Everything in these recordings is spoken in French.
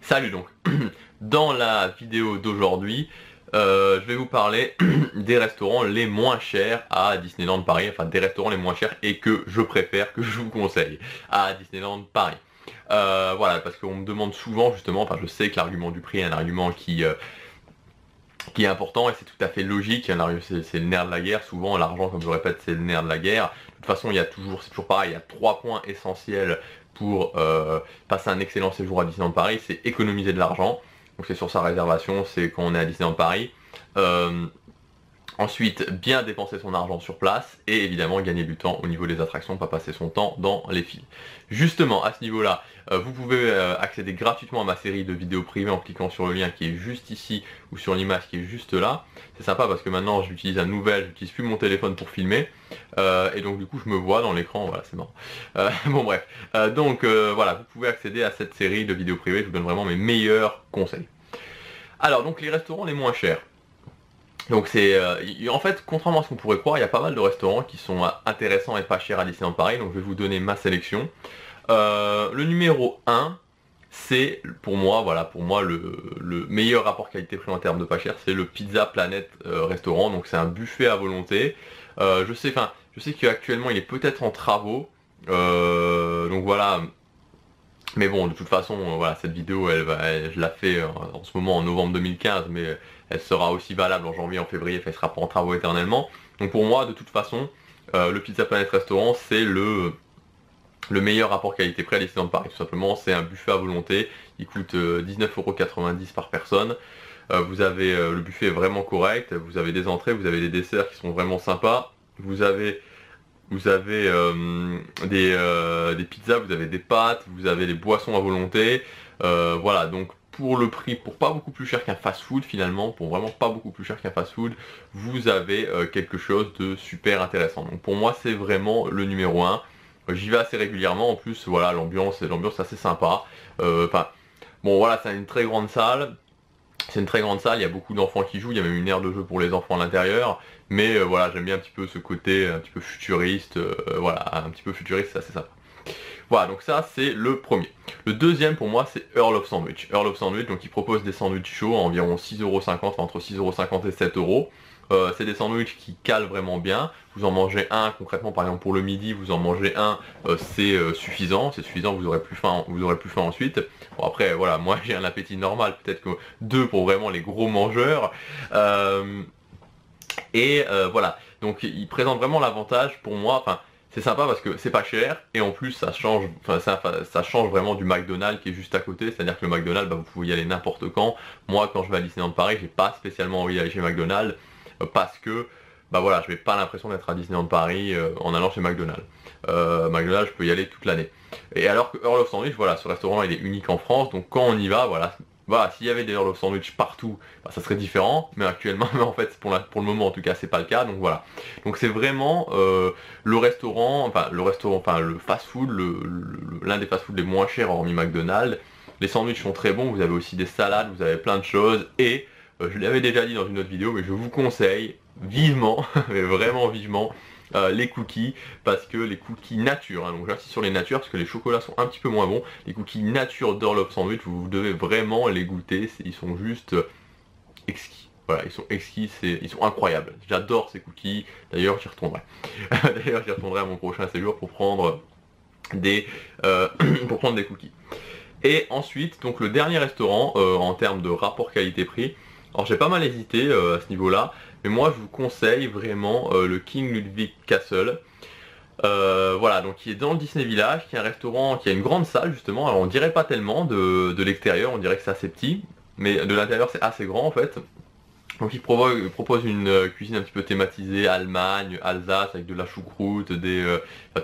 Salut donc, dans la vidéo d'aujourd'hui, je vais vous parler des restaurants les moins chers à Disneyland Paris, enfin des restaurants les moins chers et que je préfère, que je vous conseille à Disneyland Paris. Voilà, parce qu'on me demande souvent justement, enfin je sais que l'argument du prix est un argument qui est important et c'est tout à fait logique, c'est le nerf de la guerre, souvent l'argent comme je le répète c'est le nerf de la guerre. De toute façon c'est toujours pareil, il y a 3 points essentiels pour passer un excellent séjour à Disneyland Paris, c'est économiser de l'argent, donc c'est sur sa réservation, c'est quand on est à Disneyland Paris. Ensuite, bien dépenser son argent sur place et évidemment gagner du temps au niveau des attractions, pas passer son temps dans les files. Justement, à ce niveau-là, vous pouvez accéder gratuitement à ma série de vidéos privées en cliquant sur le lien qui est juste ici ou sur l'image qui est juste là. C'est sympa parce que maintenant j'utilise j'utilise plus mon téléphone pour filmer et donc du coup je me vois dans l'écran, voilà c'est marrant. Bon bref, voilà, vous pouvez accéder à cette série de vidéos privées, je vous donne vraiment mes meilleurs conseils. Alors donc les restaurants les moins chers. Donc en fait, contrairement à ce qu'on pourrait croire, il y a pas mal de restaurants qui sont intéressants et pas chers à Disneyland Paris, donc je vais vous donner ma sélection. Le numéro 1, c'est pour moi, voilà, le meilleur rapport qualité-prix en termes de pas cher, c'est le Pizza Planet restaurant, donc c'est un buffet à volonté. Je sais qu'actuellement il est peut-être en travaux, donc voilà. Mais bon, de toute façon, voilà, cette vidéo, je la fais en ce moment en novembre 2015, mais elle sera aussi valable en janvier, en février, elle sera pas en travaux éternellement. Donc pour moi, de toute façon, le Pizza Planet Restaurant, c'est le meilleur rapport qualité-prix à Disneyland Paris. Tout simplement, c'est un buffet à volonté, il coûte 19,90 € par personne. Le buffet est vraiment correct, vous avez des entrées, vous avez des desserts qui sont vraiment sympas, vous avez des pizzas, vous avez des pâtes, vous avez des boissons à volonté. Voilà, donc pour le prix, pour pas beaucoup plus cher qu'un fast-food finalement, pour vraiment pas beaucoup plus cher qu'un fast-food, vous avez quelque chose de super intéressant. Donc pour moi c'est vraiment le numéro 1. J'y vais assez régulièrement, en plus voilà, l'ambiance est assez sympa. Bon voilà, c'est une très grande salle. C'est une très grande salle, il y a beaucoup d'enfants qui jouent, il y a même une aire de jeu pour les enfants à l'intérieur. Mais voilà, j'aime bien un petit peu ce côté un petit peu futuriste, voilà, un petit peu futuriste, c'est assez sympa. Voilà, donc ça c'est le premier. Le deuxième pour moi c'est Earl of Sandwich. Earl of Sandwich, donc il propose des sandwichs chauds à environ 6,50 €, entre 6,50 € et 7 €. C'est des sandwichs qui calent vraiment bien. Vous en mangez un concrètement, par exemple pour le midi, vous en mangez un, c'est suffisant, vous aurez plus faim, ensuite. Bon après voilà, moi j'ai un appétit normal, peut-être que 2 pour vraiment les gros mangeurs. Voilà, donc il présente vraiment l'avantage pour moi, enfin c'est sympa parce que c'est pas cher et en plus ça change, ça change vraiment du McDonald's qui est juste à côté, c'est-à-dire que le McDonald's, vous pouvez y aller n'importe quand. Moi quand je vais à Disneyland Paris, j'ai pas spécialement envie d'aller chez McDonald's parce que voilà, je n'ai pas l'impression d'être à Disneyland Paris en allant chez McDonald's. McDonald's, je peux y aller toute l'année. Et alors que Earl of Sandwich, voilà, ce restaurant il est unique en France, donc quand on y va, voilà, s'il y avait des Earl of Sandwich partout, ça serait différent, mais actuellement, mais en fait, pour le moment en tout cas, c'est pas le cas, donc voilà. Donc c'est vraiment le fast-food, l'un des fast-food les moins chers hormis McDonald's. Les sandwichs sont très bons, vous avez aussi des salades, vous avez plein de choses, et je l'avais déjà dit dans une autre vidéo, mais je vous conseille vivement, mais vraiment vivement, les cookies, parce que les cookies nature, hein, donc j'insiste sur les natures parce que les chocolats sont un petit peu moins bons, les cookies nature d'Earl of Sandwich, vous devez vraiment les goûter, ils sont juste exquis. Voilà, ils sont exquis, ils sont incroyables. J'adore ces cookies, d'ailleurs j'y retournerai. D'ailleurs j'y retournerai à mon prochain séjour pour prendre pour prendre des cookies. Et ensuite, donc le dernier restaurant en termes de rapport qualité-prix, alors j'ai pas mal hésité à ce niveau-là, mais moi je vous conseille vraiment le King Ludwig Castle. Voilà, donc qui est dans le Disney Village, qui est un restaurant, qui a une grande salle justement, alors on dirait pas tellement de l'extérieur, on dirait que c'est assez petit, mais de l'intérieur c'est assez grand en fait. Donc il propose une cuisine un petit peu thématisée, Allemagne, Alsace, avec de la choucroute,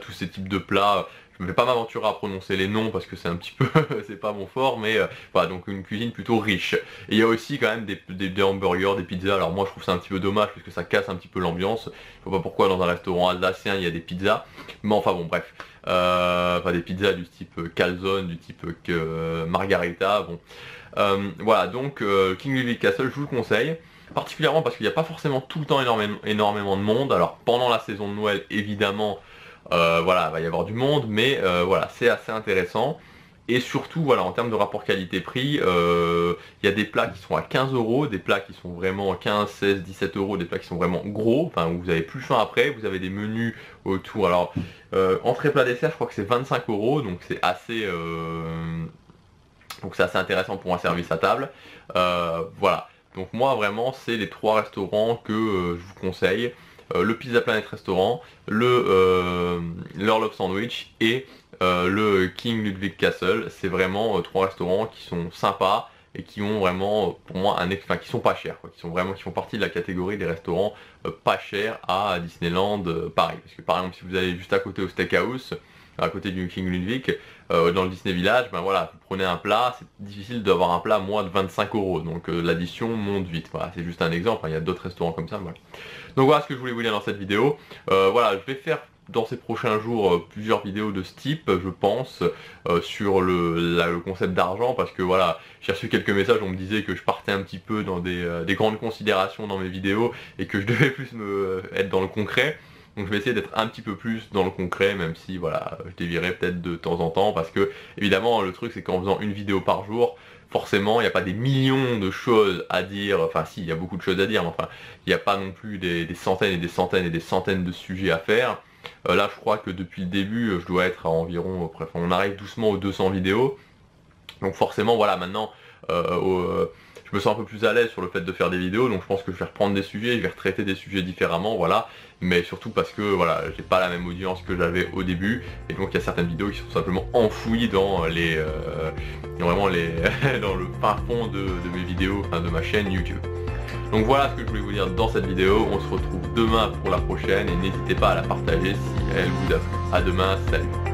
tous ces types de plats. Je ne vais pas m'aventurer à prononcer les noms parce que c'est un petit peu, c'est pas mon fort, mais voilà, donc une cuisine plutôt riche. Et il y a aussi quand même des hamburgers, des pizzas. Alors moi je trouve ça un petit peu dommage parce que ça casse un petit peu l'ambiance. Je vois pas pourquoi dans un restaurant alsacien il y a des pizzas. Mais enfin bon bref. Des pizzas du type calzone, du type margarita. Bon. Voilà, donc King Ludwig Castle, je vous le conseille. Particulièrement parce qu'il n'y a pas forcément tout le temps énormément de monde. Alors pendant la saison de Noël évidemment voilà, il va y avoir du monde, mais voilà, c'est assez intéressant. Et surtout, voilà, en termes de rapport qualité-prix, il y a des plats qui sont à 15 €, des plats qui sont vraiment 15, 16, 17 €, des plats qui sont vraiment gros, enfin où vous avez plus faim après, vous avez des menus autour. Alors, entrée plat dessert, je crois que c'est 25 €, donc c'est assez, intéressant pour un service à table. Voilà, donc moi vraiment, c'est les 3 restaurants que je vous conseille. Le Pizza Planet Restaurant, l'Earl of Sandwich et le King Ludwig Castle. C'est vraiment 3 restaurants qui sont sympas et qui ont vraiment, pour moi, qui sont pas chers, quoi, qui font partie de la catégorie des restaurants pas chers à Disneyland Paris. Parce que par exemple, si vous allez juste à côté au Steakhouse, à côté du King Ludwig, dans le Disney Village, ben voilà, vous prenez un plat, c'est difficile d'avoir un plat à moins de 25 €, donc l'addition monte vite. Voilà, c'est juste un exemple, hein, il y a d'autres restaurants comme ça. Voilà. Donc voilà ce que je voulais vous dire dans cette vidéo. Voilà, je vais faire dans ces prochains jours plusieurs vidéos de ce type, je pense, sur le concept d'argent, parce que voilà, j'ai reçu quelques messages, on me disait que je partais un petit peu dans des grandes considérations dans mes vidéos et que je devais plus être dans le concret. Donc je vais essayer d'être un petit peu plus dans le concret, même si voilà, je dévierai peut-être de temps en temps, parce que évidemment le truc c'est qu'en faisant une vidéo par jour, forcément il n'y a pas des millions de choses à dire, enfin si, il y a beaucoup de choses à dire, mais enfin il n'y a pas non plus des centaines et des centaines et des centaines de sujets à faire. Là je crois que depuis le début je dois être à environ, on arrive doucement aux 200 vidéos, donc forcément voilà, maintenant je me sens un peu plus à l'aise sur le fait de faire des vidéos, donc je pense que je vais reprendre des sujets, je vais retraiter des sujets différemment, voilà, mais surtout parce que voilà, j'ai pas la même audience que j'avais au début, et donc il y a certaines vidéos qui sont simplement enfouies dans vraiment dans le fin fond de mes vidéos, enfin de ma chaîne YouTube. Donc voilà ce que je voulais vous dire dans cette vidéo, on se retrouve demain pour la prochaine, et n'hésitez pas à la partager si elle vous a plu. À demain, salut.